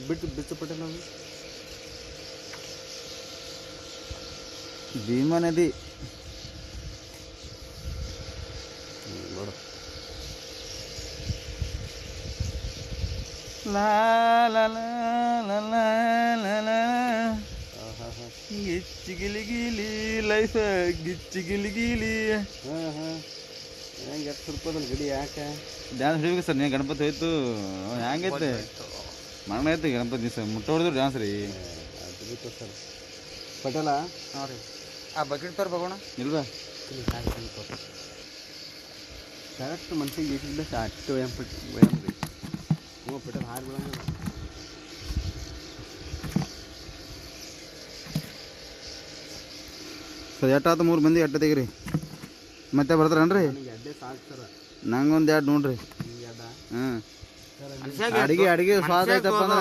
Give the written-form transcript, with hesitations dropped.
ಬಿಟ್ಟು ಬಿಚ್ಚು ಪಟೇಲ್ ಅವರು ಭೀಮಾ ನದಿ ನೋಡು ಲಾ ಲಾ ಲಾ ಲಾ ಲಾ ಲಾ ಲಾ ಗಿಚ್ಚಿ ಗಿಲಿ ಗಿಲಿ ಲೈಫ್ ಗಿಚ್ಚಿ ಗಿಲಿ ಗಿಲಿ. ಹೆಂಗೆ ಎಷ್ಟು ರೂಪಾಯಿ ಗಡಿ ಯಾಕೆ ಡ್ಯಾನ್ಸ್ ಹಿಡಿಬೇಕು ಸರ್. ನೀವು ಗಣಪತಿ ಹೋಯ್ತು ಹೆಂಗೈತೆ ಮರಣ ಐತೆ ಗಣಪತಿ ದಿವಸ ಮುಟ್ಟ ಹೊಡೆದ್ರು ಡ್ಯಾನ್ಸ್ ರೀ. ಅದು ಸರ್ ಪಟೇಲ ಹಾಂ ರೀ ಆ ಬಕೆಟ್ ತೋರ್ ಬಗೋಣ ಇಲ್ವಾ ಕರೆಕ್ಟ್ ಮನ್ಸಿಗೆ ಇಟ್ಟಿದ್ದ ಅಷ್ಟು ವಯಂ ರೀ ಹ್ಞೂ ಪಟೇಲ್ ಹಾರು ಬಿಡಂಗಿಲ್ಲ. ಸರ್ ಎಷ್ಟಾಯ್ತು 3 ಮಂದಿ ಎಟ್ಟ ತೆಗಿರಿ ಮತ್ತೆ ಬರ್ತಾರನ್ರಿ? ನನಗೆ ಅಡ್ಡೆ ಸಾಕು ಸರ್. ನಂಗೆ ಒಂದು 2 ನೋಡ್ರಿ. ಈಗ ಅದ ಅಡಿಗೆ ಸ್ವಾದ ಐತಪ್ಪ ಅಂದ್ರೆ